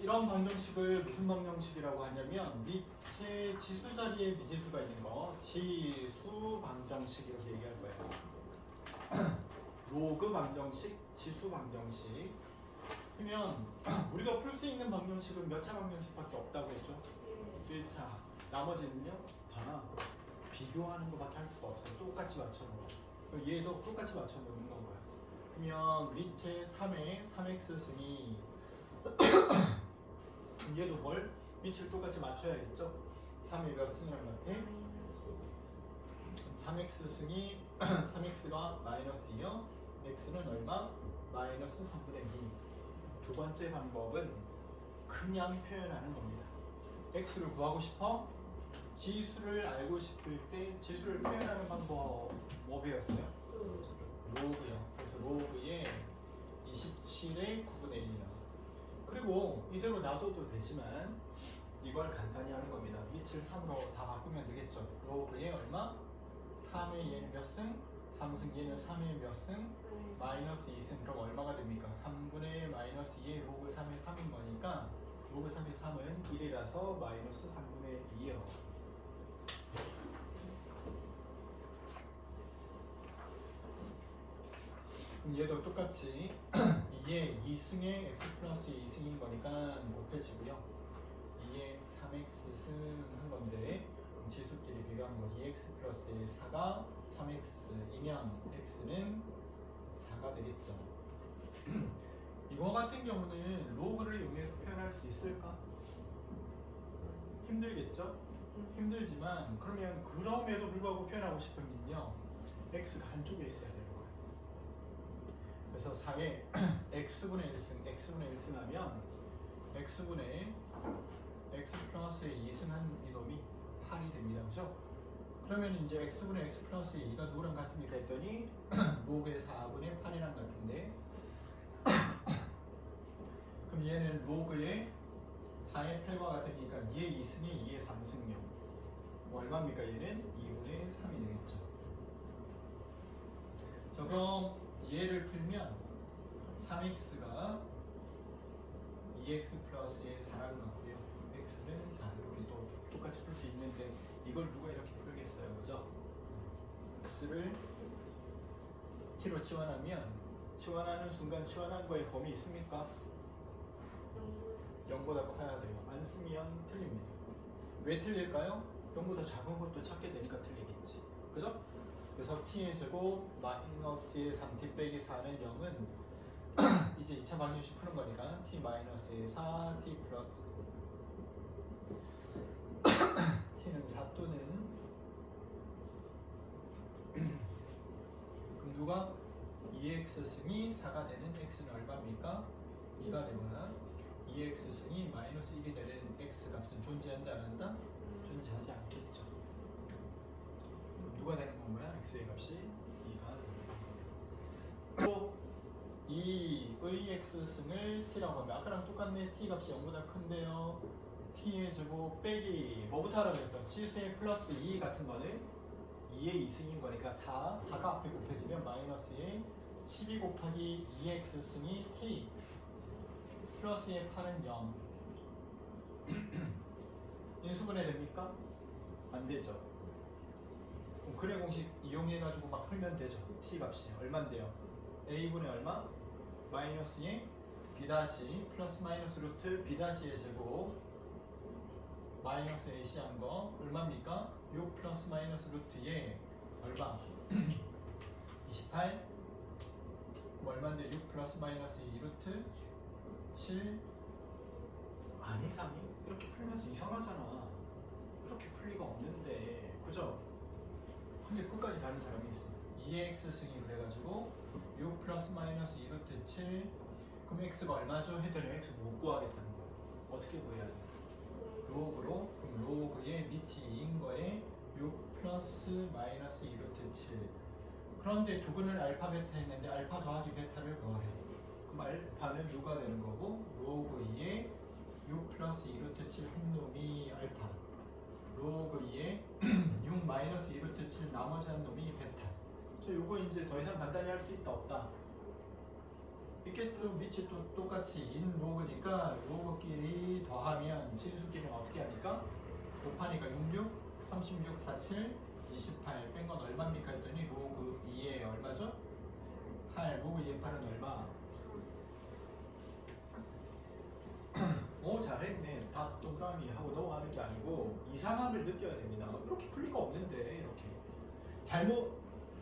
이런 방정식을 무슨 방정식이라고 하냐면 밑에 지수 자리에 미지수가 있는 거 지수 방정식 이렇게 얘기할 거예요. 로그 방정식, 지수 방정식. 그러면 우리가 풀 수 있는 방정식은 몇 차 방정식밖에 없다고 했죠? 1차. 나머지는요? 다 비교하는 것밖에 할 수가 없어요. 똑같이 맞춰놓은 얘도 똑같이 맞춰놓는 거예요. 그러면 밑에 3의 3x 승이 얘도 뭘? 밑을 똑같이 맞춰야겠죠? 3의 몇 승이 얼마한테? 3x 승이 3x가 마이너스 2요. x는 얼마? 마이너스 3분의 2. 두 번째 방법은 그냥 표현하는 겁니다. x를 구하고 싶어? 지수를 알고 싶을 때 지수를 표현하는 방법 뭐 배웠어요? 로그요. 그래서 로그에 27의 9분의 1이나 그리고 이대로 놔둬도 되지만 이걸 간단히 하는 겁니다. 밑을 3으로 다 바꾸면 되겠죠. 로그에 얼마? 3의 얘는 몇 승? 3승 얘는 3의 몇 승? 마이너스 2승. 그럼 얼마가 됩니까? 3분의 마이너스 2의 로그 3의 3인 거니까 로그 3의 3은 1이라서 마이너스 3분의 2요. 그럼 얘도 똑같이 2의 2승의 x 플러스 2승인 거니까 곱해지고요. 2의 3x승 한 건데 지수끼리 비교하는 거 2x 플러스 4가 3x이면 x는 4가 되겠죠. 이거 같은 경우는 로그를 이용해서 표현할 수 있을까? 힘들겠죠? 힘들지만 그러면 그럼에도 불구하고 표현하고 싶으면요 x가 한쪽에 있어야 되는 거예요. 그래서 4에 x분의 1승, x분의 1승 하면 x분의 x 플러스 2승 한 이놈이 8이 됩니다. 그죠? 그러면 이제 x분의 x 플러스 2가 누구랑 같습니까? 했더니 로그의 4분의 8이랑 같은데 그럼 얘는 로그의 4의 8과 같으니까 2의 2승이 2의 3승요. 얼마입니까? 얘는 2분의 3이 되겠죠. 자, 그럼 얘를 풀면 3x가 2x 플러스의 4랑 같고요. x는 4 이렇게 또 똑같이 풀 수 있는데 이걸 누가 이렇게 풀겠어요, 그죠? x를 t로 치환하면 치환하는 순간 치환한 거에 범위 있습니까? 0보다 커야 돼요. 안 쓰면 틀립니다. 왜 틀릴까요? 0보다 작은 것도 찾게 되니까 틀리겠지. 그죠? 그래서 t의 제곱 마이너스의 3t 빼기 4는 0은 이제 2차 방정식 푸는 거니까 t 마이너스의 4 t 플러스 t는 4 또는 그럼 누가 2x 승이 4가 되는 x는 얼마입니까? 2가 되거나 2x 승이 마이너스 1이 되는 x 값은 존재한다 안 한다? 존재하지 않겠죠. 누가 되는 건가요? x의 값이 2가 되는 거예요. 또 이 x승을 t라고 하면 아까랑 똑같네. t 값이 0보다 큰데요. t의 제곱 빼기 뭐부터 하라고 했어? 지수의 플러스 2 같은 거는 2의 2승인 거니까 4가 앞에 곱해지면 마이너스의 12 곱하기 2x승이 t 플러스의 8은 0 인수분해 됩니까? 안 되죠. 그럼 근해 공식 이용해가지고 막 풀면 되죠. t 값이 얼만데요? a분의 얼마? 마이너스의 b 다시 플러스 마이너스 루트 b 다시의 제곱 마이너스 ac 한 거 얼마입니까? 6 플러스 마이너스 루트에 얼마? 28 그럼 얼마인데 6 플러스 마이너스 2 루트 7 안 이상해? 이렇게 풀면서 이상하잖아. 이렇게 풀 리가 없는데 그죠? 근데 끝까지 가는 사람이 있어. 2x승이 그래가지고 6 플러스 마이너스 2 루트 7 그럼 x가 얼마죠? 했더니 x 못 구하겠다는 거야. 어떻게 구해야 돼? 로그로 그럼 로그의 밑이 2인 거에 6 플러스 마이너스 2 루트 7 그런데 두근을 알파 베타 했는데 알파 더하기 베타를 구하래. 그럼 알파는 누가 되는 거고 로그 2에 6 플러스 2 루트 7 한 놈이 알파 로그 2에 6 마이너스 2 루트 7 나머지 한 놈이 베타. 저 요거 이제 더 이상 간단히 할 수 있다 없다? 있겠죠. 밑이 또 똑같이 인 로그니까 로그끼리 더하면 진수끼리는 어떻게 하니까 곱하니까 66, 36, 47, 28 뺀 건 얼마입니까 했더니 로그 2에 얼마죠? 8, 로그 2에 8은 얼마? 오 잘했네. 다 동그라미 하고 넘어가는 게 아니고 이상함을 느껴야 됩니다. 이렇게 풀 리가 없는데 이렇게 잘못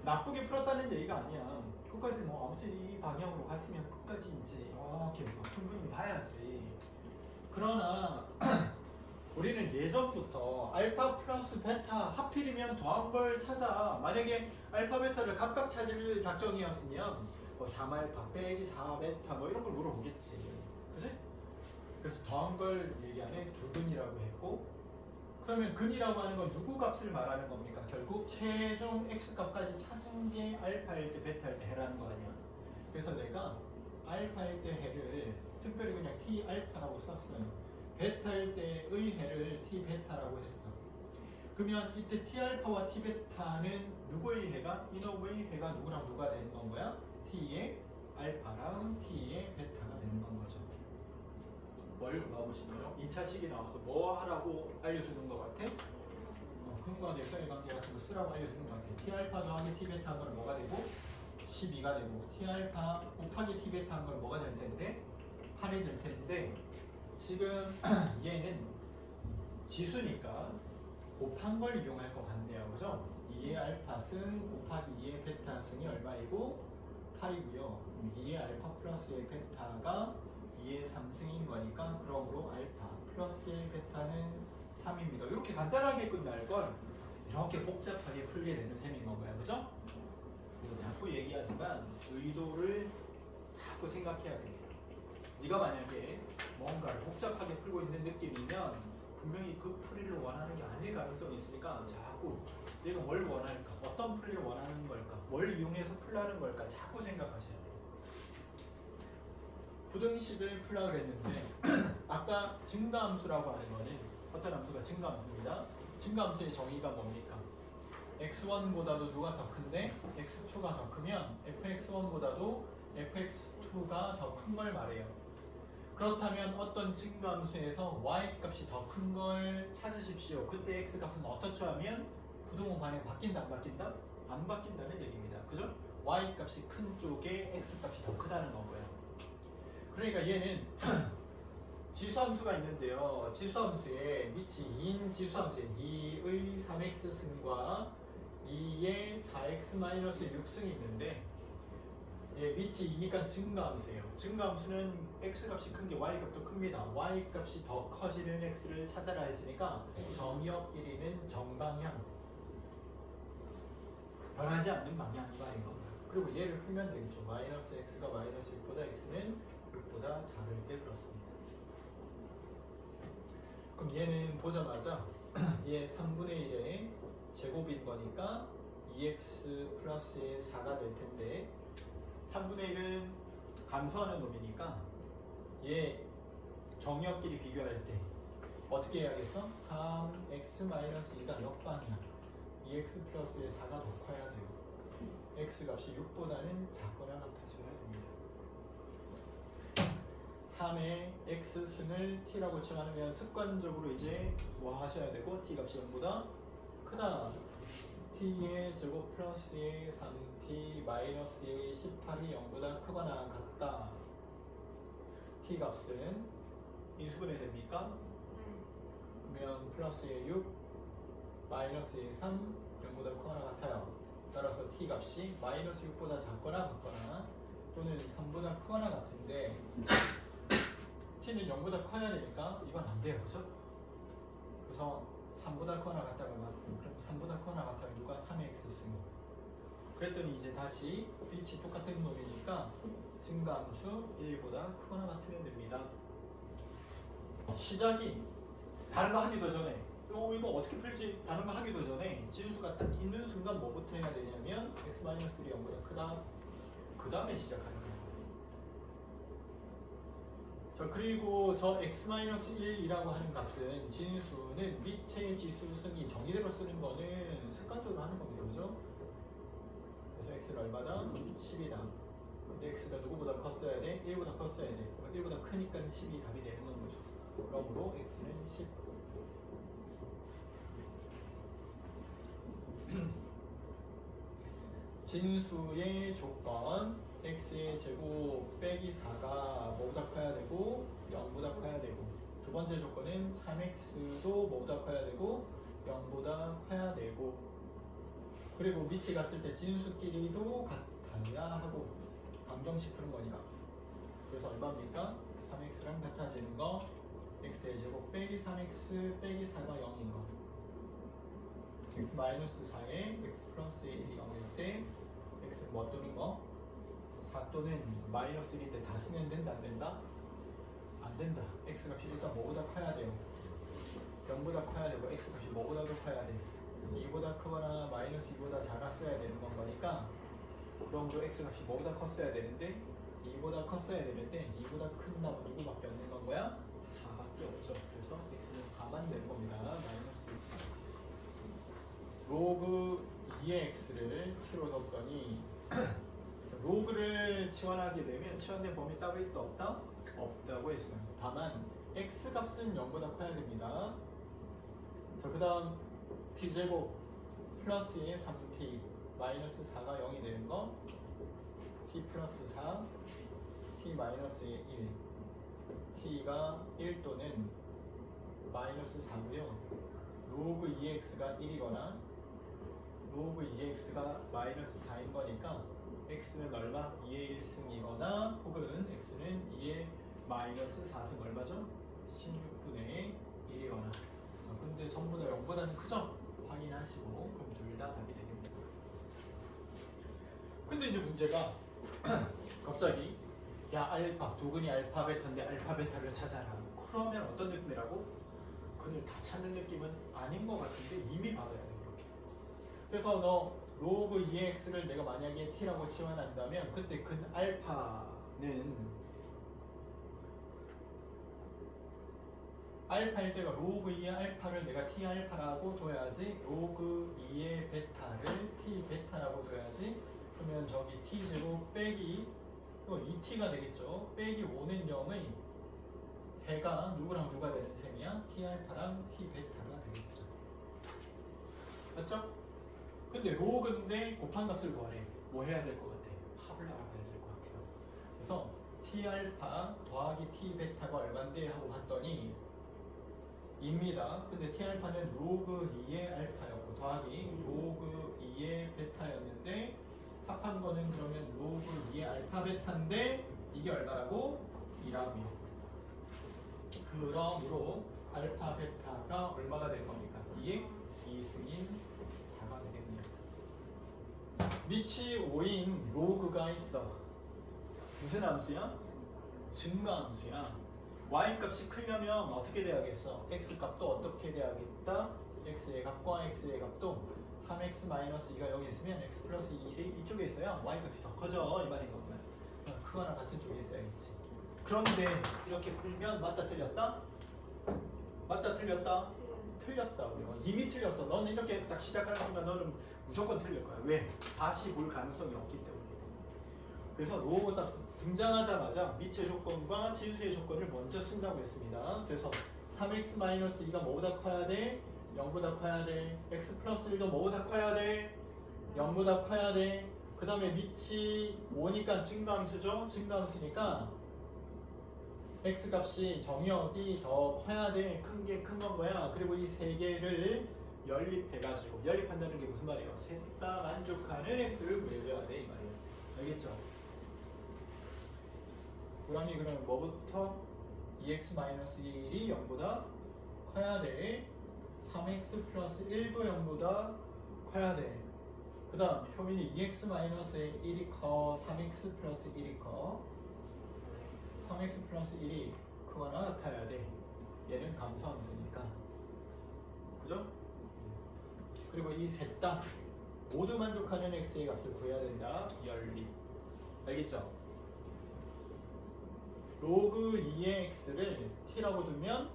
나쁘게 풀었다는 얘기가 아니야. 끝까지 뭐 아무튼 이 방향으로 갔으면 끝까지 이제 이렇게 뭐 충분히 봐야지. 그러나 우리는 예전부터 알파 플러스 베타 하필이면 더한 걸 찾아. 만약에 알파 베타를 각각 찾을 작정이었으면 뭐 3알파 빼기 4베타 뭐 이런 걸 물어보겠지. 그지? 그래서 더한 걸 얘기하면 두근이라고 했고, 그러면 근이라고 하는 건 누구 값을 말하는 겁니까? 결국 최종 x 값까지 찾은 게 알파일 때 베타일 때 해라는 거 아니야. 그래서 내가 알파일 때 해를 특별히 그냥 t 알파라고 썼어요. 베타일 때의 해를 t 베타라고 했어. 그러면 이때 t 알파와 t 베타는 누구의 해가? 이놈의 해가 누구랑 누가 되는 건 거야? t의 알파랑 t의 베타가 되는 건 거죠. 뭘 구해보시면요. 2차 식이 나와서 뭐 하라고 알려주는 것 같아? 근과 대성의 관계 같은 거 쓰라고 알려주는 것 같아. T알파 더하기 T베타 한 거는 뭐가 되고? 12가 되고 T알파 곱하기 T베타 한 건 뭐가 될 텐데? 8이 될 텐데 지금 얘는 지수니까 곱한 걸 이용할 것 같네요. 그죠? 2의 알파승 곱하기 2의 베타승이 얼마이고? 8이고요. 2의 알파 플러스의 베타가 2의 3승인 거니까 그러므로 알파 플러스의 베타는 3입니다. 이렇게 간단하게 끝날 걸 이렇게 복잡하게 풀게 되는 셈인 건가요? 그죠? 자꾸 얘기하지만 의도를 자꾸 생각해야 됩니다. 네가 만약에 뭔가를 복잡하게 풀고 있는 느낌이면 분명히 그 풀이를 원하는 게 아닐 가능성이 있으니까 자꾸 내가 뭘 원할까? 어떤 풀이를 원하는 걸까? 뭘 이용해서 풀라는 걸까? 자꾸 생각하셔야 돼요. 부등식을 풀라고 했는데 아까 증가함수라고 하는 거는 어떤 함수가 증가함수입니다. 증가함수의 정의가 뭡니까? x1보다도 누가 더 큰데 x2가 더 크면 fx1보다도 fx2가 더 큰 걸 말해요. 그렇다면 어떤 증가함수에서 y 값이 더 큰 걸 찾으십시오. 그때 x 값은 어떻게 하면 부등호 반응 바뀐다 안 바뀐다? 안 바뀐다는 얘기입니다. 그죠? y 값이 큰 쪽에 x 값이 더 크다는 거고요. 그러니까 얘는 지수함수가 있는데요. 지수함수에 밑이 2인 지수함수에 2의 3x승과 2의 4x-6승이 있는데 예, 밑이 2니까 증가함수예요. 증가함수는 x값이 큰 게 y값도 큽니다. y값이 더 커지는 x를 찾아라 했으니까 점역 길이는 정방향 변하지 않는 방향이 말인 겁니다. 그리고 얘를 풀면 되겠죠. 마이너스 x가 마이너스 6보다 x는 6보다 작을 때 그렇습니다. 그럼 얘는 보자마자 얘 3분의 1의 제곱인 거니까 2x 플러스의 4가 될 텐데 3분의 1은 감소하는 놈이니까 얘 정역끼리 비교할 때 어떻게 해야겠어? 3x-2가 역방향 2x 플러스의 4가 더 커야 돼요. x 값이 6보다는 작거나 같아져야 됩니다. 3의 x승을 t라고 칭하면 습관적으로 이제 뭐 하셔야 되고 t 값이 0보다 크다. t의 제곱 플러스의 3t 마이너스의 18이 0보다 크거나 같다. t 값은 인수분해 됩니까? 그러면 플러스의 6 마이너스의 3 0보다 크거나 같아요. 따라서 t 값이 마이너스 6보다 작거나 같거나 또는 3보다 크거나 같은데 t는 0보다 커야 되니까 이건 안 돼요. 그죠? 그래서 3보다 크거나 같다가 그럼 3보다 크거나 같다가 누가 3x승 그랬더니 이제 다시 빛이 똑같은 놈이니까 증가함수 1보다 크거나 같으면 됩니다. 시작이 다른 거 하기도 전에 이거 어떻게 풀지? 다른 거 하기도 전에 진수가 딱 있는 순간 뭐부터 해야 되냐면 x-1이 0보다 크다. 그 다음에 시작하는 거예요. 자, 그리고 저 x-1이라고 하는 값은 진수는 밑의 지수승이 정의대로 쓰는 거는 습관적으로 하는 겁니다. 그죠? 그래서 x는 얼마다? 10이다. 근데 x가 누구보다 컸어야 돼? 1보다 컸어야 돼. 그럼 1보다 크니까 10이 답이 되는 건 거죠. 그러므로 x는 10. 진수의 조건 x의 제곱 빼기 4가 뭐보다 커야 되고 0보다 커야 되고, 두 번째 조건은 3x도 뭐보다 커야 되고 0보다 커야 되고, 그리고 밑이 같을 때 진수끼리도 같아야 하고, 방정식 푸는 거니까. 그래서 얼마입니까? 3x랑 같아지는 거 x의 제곱 빼기 3x 빼기 4가 0인 거, x 마이너스 4에 x 플러스 1이 0일 때 x 뭐 또는 거? 4 또는 마이너스 1일 때 다 쓰면 된다 안 된다? 안 된다. x 값이 일단 뭐보다 커야 돼요. 0보다 커야 되고 x 값이 뭐보다도 커야 돼. 2보다 크거나 마이너스 2보다 작았어야 되는 건 거니까, 그러므로 x 값이 뭐보다 컸어야 되는데 2보다 컸어야 되는데 2보다 큰 값 누구밖에 없는 건 거야? 4밖에 없죠. 그래서 x는 4만 되는 겁니다. 마이너스 2. 로그 2의 x를 t로 뒀더니 로그를 치환하게 되면 치환된 범위 따로 있다 없다? 없다고 했어요. 다만 x 값은 0보다 커야 됩니다. 자, 그 다음 t제곱 플러스의 3t 마이너스 4가 0이 되는 거, t 플러스 4 t 마이너스의 1 t가 1 또는 마이너스 4고요. 로그 2x가 1이거나 로그 2x가 마이너스 4인 거니까 x는 얼마? 2의 1승이거나 혹은 x는 2의 마이너스 4승 얼마죠? 16분의 1이거나. 근데 전부 다 0보다는 크죠? 확인하시고 그럼 둘 다 답이 되겠네요. 근데 이제 문제가 갑자기 야 알파, 두근이 알파 베타인데 알파 베타를 찾아라. 그러면 어떤 느낌이라고? 그걸 다 찾는 느낌은 아닌 것 같은데 이미 받아야 돼 그렇게. 그래서 너 로그 2x를 내가 만약에 t라고 치환한다면 그때 근 알파는 알파일 때가 로그 2의 알파를 내가 t 알파라고 둬야지, 로그 2의 베타를 t 베타라고 둬야지. 그러면 저기 t 제곱 빼기 이거 2t가 되겠죠. 빼기 5는 0의 해가 누구랑 누가 되는 셈이야? t 알파랑 t 베타가 되겠죠. 맞죠? 근데 로그인데 곱한 값을 구하래. 뭐 해야 될 것 같아? 합을 알아봐야 될 것 같아요. 그래서 t 알파 더하기 t 베타가 얼마인데 하고 봤더니 입니다. 근데 t 알파는 로그 2의 알파였고 더하기 로그 2의 베타였는데 합한 거는 그러면 로그 2의 알파 베타인데 이게 얼마라고? 2라고요. 그러므로 알파 베타가 얼마가 될 겁니까? 2의 2승인 4가 되겠네요. 밑이 5인 로그가 있어. 무슨 함수야? 증가함수야. y값이 크려면 어떻게 돼야겠어? x값도 어떻게 돼야겠다? x의 값과 x의 값도 3x-2가 여기 있으면 x 플러스 1이 이쪽에 있어야 y값이 더 커져. 이 말인 거구나. 크거나 같은 쪽에 있어야겠지. 그런데 이렇게 풀면 맞다 틀렸다? 맞다 틀렸다? 틀렸다. 우리가 이미 틀렸어. 너는 이렇게 딱 시작하는 순간 너는 무조건 틀릴 거야. 왜? 다시 볼 가능성이 없기 때문에. 그래서 로고가 등장하자마자 밑의 조건과 진수의 조건을 먼저 쓴다고 했습니다. 그래서 3x-2가 뭐보다 커야 돼? 0보다 커야 돼. x 플러스 1도 뭐보다 커야 돼? 0보다 커야 돼. 그 다음에 밑이 5니까 증가함수죠? 증가함수니까 x 값이 정의역이 더 커야 돼. 큰 게 큰 건 거야. 그리고 이 세 개를 연립해가지고, 연립한다는 게 무슨 말이에요? 셋 다 만족하는 x를 구해줘야 돼 이 말이에요. 알겠죠? 그럼이 그러면 뭐부터? 2x-1이 0보다 커야 돼. 3x 플러스 1도 0보다 커야 돼. 그 다음 효민이 2x-1이 커, 3x 플러스 1이 커. 3x 플러스 1이 크거나 같아야 돼. 얘는 감소함수니까. 그죠? 그리고 이 셋 다 모두 만족하는 x의 값을 구해야 된다. 연립. 알겠죠? 로그 2의 x를 t라고 두면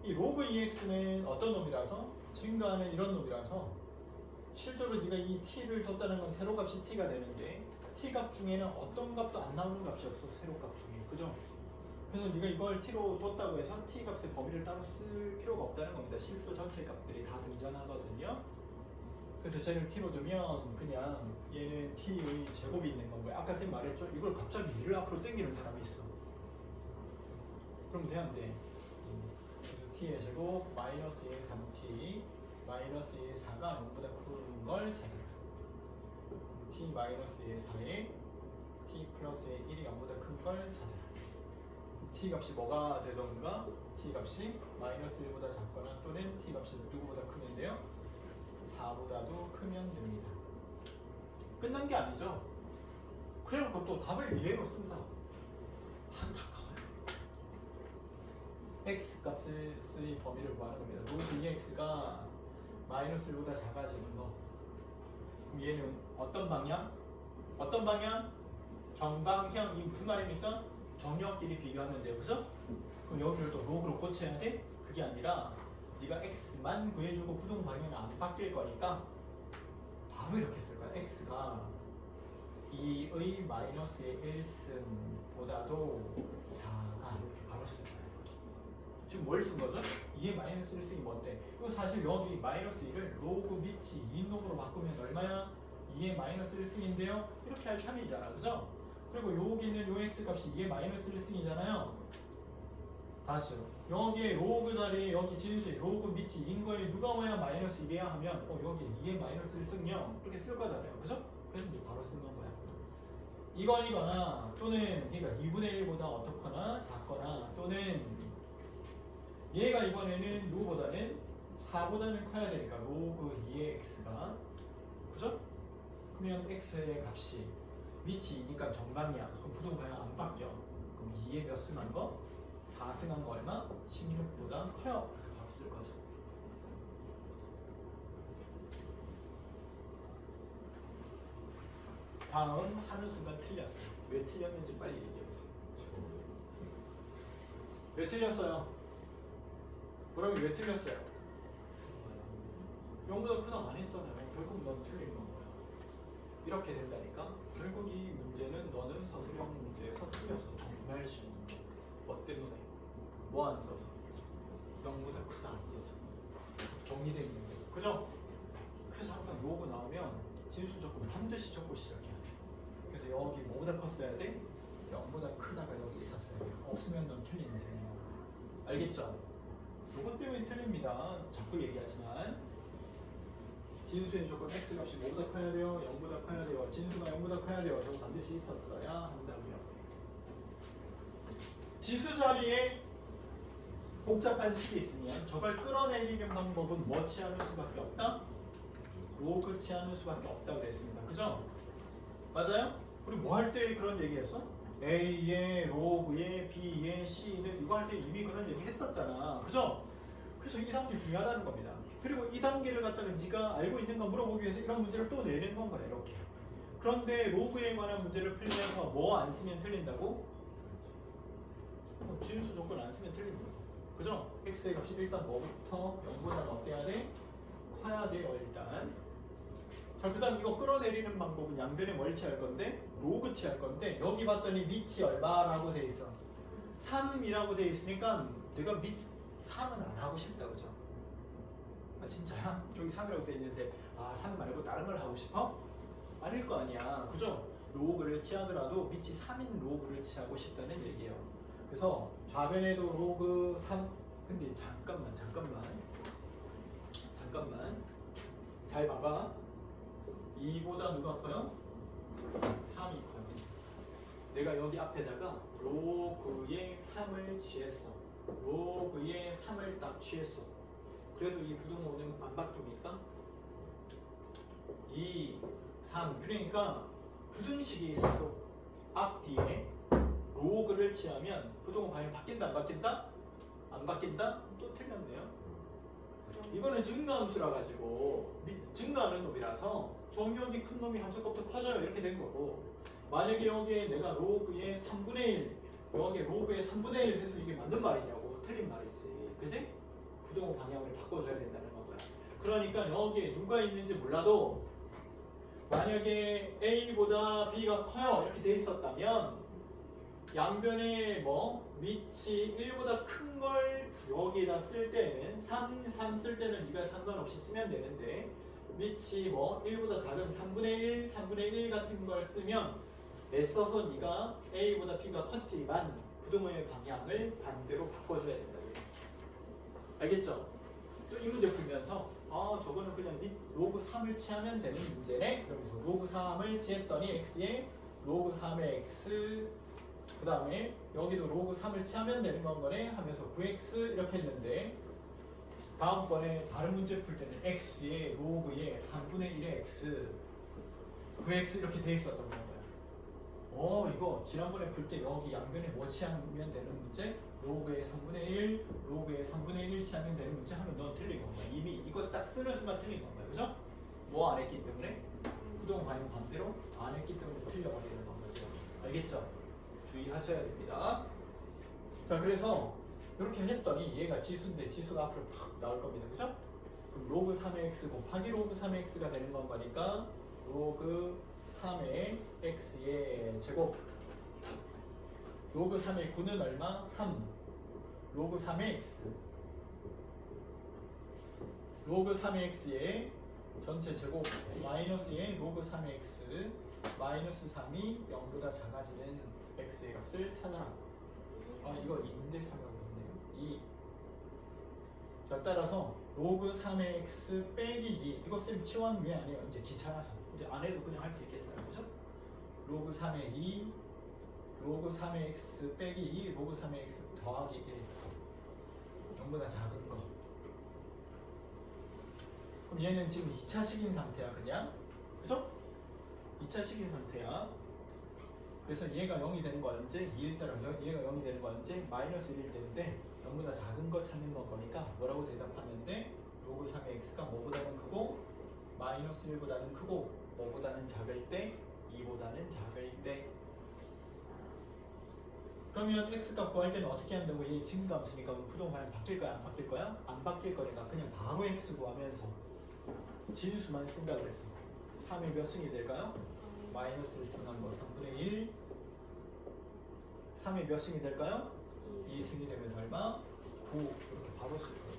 이 로그 2x는 어떤 놈이라서? 증가하는 이런 놈이라서 실제로 네가 이 t를 뒀다는 건 세로값이 t가 되는데 t값 중에는 어떤 값도 안 나오는 값이 없어. 세로 값 중에. 그죠? 그래서 네가 이걸 t로 뒀다고 해서 t값의 범위를 따로 쓸 필요가 없다는 겁니다. 실수 전체 값들이 다 등장하거든요. 그래서 쟤를 t로 두면 그냥 얘는 t의 제곱이 있는 건 거야. 아까 쌤 말했죠? 이걸 갑자기 1을 앞으로 당기는 사람이 있어. 그럼 돼 안 돼? 그래서 t의 제곱 마이너스 2의 3t 마이너스 2의 4가 0보다 큰 걸 찾아라. t 마이너스 2의 4에 t 플러스 1이 0보다 큰 걸 찾아라. t 값이 뭐가 되던가 t 값이 마이너스 1보다 작거나 또는 t 값이 누구보다 크면 돼요? 4보다도 크면 됩니다. 끝난 게 아니죠? 그래놓고 또 답을 이대로 쓴다. 안타까워요. x 값의 범위를 구하는 겁니다. 로그 2x가 마이너스 1보다 작아지는 거. 그럼 얘는 어떤 방향? 어떤 방향? 정방향. 이 무슨 말입니까? 정역끼리 비교하면 돼요. 그죠? 그럼 여기를 또 로그로 고쳐야 돼? 그게 아니라 네가 x만 구해주고 부동 방향은 안 바뀔 거니까 바로 이렇게 쓸 거야. x가 2의 마이너스의 1승보다도 작아. 이렇게 바로 쓸 거야. 지금 뭘 쓴 거죠? 2의 마이너스 1승이 뭔데? 이거 사실 여기 마이너스 1을 로그 밑이 2놈으로 바꾸면 얼마야? 2의 마이너스 1승인데요? 이렇게 할 3이잖아. 그죠? 그리고 여기는 요 x 값이 2의 마이너스 1승이잖아요. 다시요. 여기에 로그 자리에 여기 진수에 로그 밑이 2인 거에 누가 와야 마이너스 1이야 하면 여기 2의 마이너스 1승0 이렇게 쓸 거잖아요. 그죠? 그래서 이제 바로 쓰는 거야. 이거나 또는 그러니까 2분의 1보다 어떻거나 작거나 또는 얘가 이번에는 누구보다는 4보다는 커야 되니까 로그 2의 x가 그죠? 그러면 x의 값이 밑이 2니까 정방이야. 그럼 부동 방향 안 바뀌어. 그럼 2에 몇 승한 거? 4승한 거 얼마? 16보다 커요. 이렇게 바로 쓸 거죠. 다음 하는 순간 틀렸어요. 왜 틀렸는지 빨리 얘기해보세요. 왜 틀렸어요? 그러면 왜 틀렸어요? 0보다 크다 안 했잖아요. 결국 넌 틀린 건 거야. 이렇게 된다니까? 결국 이 문제는 너는 서술형 문제에서 틀렸어. 정말 쉬운 거. 뭐 때문에? 뭐 안 써서? 0보다 크다 안 써서. 정리되어 있는 거. 그죠? 그래서 항상 로그 나오면 진수 적고 반드시 적고 시작해야 돼. 그래서 여기 뭐보다 컸어야 돼? 0보다 크다가 여기 있었어야 돼. 없으면 넌 틀린 인생이야. 알겠죠? 요것 때문에 틀립니다. 자꾸 얘기하지만 진수의 조건 x 값이 뭐보다 커야 돼요? 0보다 커야 돼요. 진수가 0보다 커야 돼요. 저거 반드시 있었어야 한다고요. 지수 자리에 복잡한 식이 있으면 저걸 끌어내리는 방법은 뭐 취하는 수밖에 없다? 로그 취하는 수밖에 없다고 그랬습니다. 그죠? 맞아요? 우리 뭐 할 때 그런 얘기했어? A의 로그의 B의 C는 이거 할 때 이미 그런 얘기 했었잖아. 그죠? 그래서 이 단계 중요하다는 겁니다. 그리고 이 단계를 갖다가 네가 알고 있는 거 물어보기 위해서 이런 문제를 또 내는 건 거야. 이렇게. 그런데 로그에 관한 문제를 풀면서 뭐 안 쓰면 틀린다고? 진수 조건 안 쓰면 틀린 거야. 그죠? x의 값이 일단 뭐부터 0보다 어때야 돼? 커야 돼요. 일단. 자, 그 다음 이거 끌어내리는 방법은 양변에 뭘 취할 건데? 로그 취할 건데 여기 봤더니 밑이 얼마라고 돼 있어? 3이라고 돼 있으니까 내가 밑 3은 안 하고 싶다. 그죠? 아 진짜야? 저기 3이라고 돼 있는데 3 말고 다른 걸 하고 싶어? 아닐 거 아니야. 그죠? 로그를 취하더라도 밑이 3인 로그를 취하고 싶다는 얘기예요. 그래서 좌변에도 로그 3 근데 잠깐만 잘 봐봐. 2보다 누가 커요? 3이 커요. 내가 여기 앞에다가 로그의 3을 취했어. 로그의 3을 딱 취했어. 그래도 이 부동호는 안 바뀝니까? 2, 3 그러니까 부등식이 있어도 앞뒤에 로그를 취하면 부동호 방향 바뀐다 안 바뀐다? 안 바뀐다? 또 틀렸네요. 이거는 증가함수라 가지고 증가하는 놈이라서 정격이 큰 놈이 함수값도 커져요. 이렇게 된 거고 만약에 여기에 내가 로그의 3분의 1 여기에 로그의 3분의 1 해서 이게 맞는 말이냐고 틀린 말이지. 그지? 부동호 방향을 바꿔줘야 된다는 거야. 그러니까 여기에 누가 있는지 몰라도 만약에 A보다 B가 커요 이렇게 돼 있었다면 양변에 뭐 밑이 1보다 큰 걸 여기에다 쓸 때는 3 쓸 때는 네가 상관없이 쓰면 되는데 밑이 뭐 1보다 작은 3분의 1, 3분의 1 같은 걸 쓰면 애써서 네가 A보다 B가 컸지만 부동호의 방향을 반대로 바꿔줘야 된다. 알겠죠? 또 이 문제 풀면서 아 저거는 그냥 밑 로그 3을 취하면 되는 문제네? 그러면서 로그 3을 취했더니 x에 로그 3의 x 그 다음에 여기도 로그 3을 취하면 되는 건 거네 하면서 9x 이렇게 했는데 다음번에 다른 문제 풀 때는 x에 로그에 3분의 1의 x 9x 이렇게 돼 있었던 거야. 이거 지난번에 풀 때 여기 양변에 뭐 취하면 되는 문제? 로그의 3분의 1, 로그의 3분의 1 취하면 되는 문제 하면 넌 틀린 건가? 이미 이거 딱 쓰는 순간 틀린 건가? 그죠? 뭐 안 했기 때문에? 부동 반영 반대로 안 했기 때문에 틀려버리는 건 거죠. 알겠죠? 주의하셔야 됩니다. 자, 그래서 이렇게 했더니 얘가 지수인데 지수가 앞으로 팍 나올 겁니다. 그죠? 그럼 로그 3의 x 곱하기 로그 3의 x가 되는 건 거니까 로그 3의 x의 제곱 로그 3의 9는 얼마? 3 로그 3의 x 로그 3의 x의 전체 제곱 마이너스의 로그 3의 x 마이너스 3이 0보다 작아지는 x의 값을 찾아라. 이거 2인데 3하고 있네요. 2. 자, 따라서 로그 3의 x 빼기 2 이거 쌤 치환 왜 안 해요? 이제 귀찮아서 이제 안 해도 그냥 할 수 있겠잖아요. 그죠? 로그 3의 2 로그 3의 x 빼기 2 로그 3의 x 더하기 1 0보다 작은 거. 그럼 얘는 지금 2차식인 상태야 그냥. 그죠? 2차식인 상태야. 그래서 얘가 0이 되는 거 언제? 2일 따라 얘가 0이 되는 거 언제? 마이너스 1일 때인데 0보다 작은 거 찾는 거 거니까 뭐라고 대답하면 돼? 로그 3의 x가 뭐보다는 크고 마이너스 1보다는 크고 뭐보다는 작을 때 2보다는 작을 때. 그러면 x값 구할 때는 어떻게 한다고? 얘 증가함수니까 부동 방향 바뀔 거야? 안 바뀔 거야? 안 바뀔 거니까 그냥 바로 x 구하면서 진수만 쓴다고 그랬어. 3이 몇 승이 될까요? 마이너스 1승한 거 3분의 1 3이 몇 승이 될까요? 2승이 되면서 얼마? 9 이렇게 바로 쓸 거예요.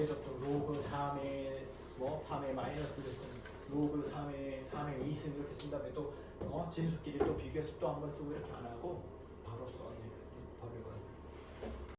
얘도 또 로그 3의 뭐 3의 마이너스 1승 로그 3의 2승 이렇게 쓴 다음에 또 진수끼리 또 비교해서 또 한 번 쓰고 이렇게 안 하고 바로 써.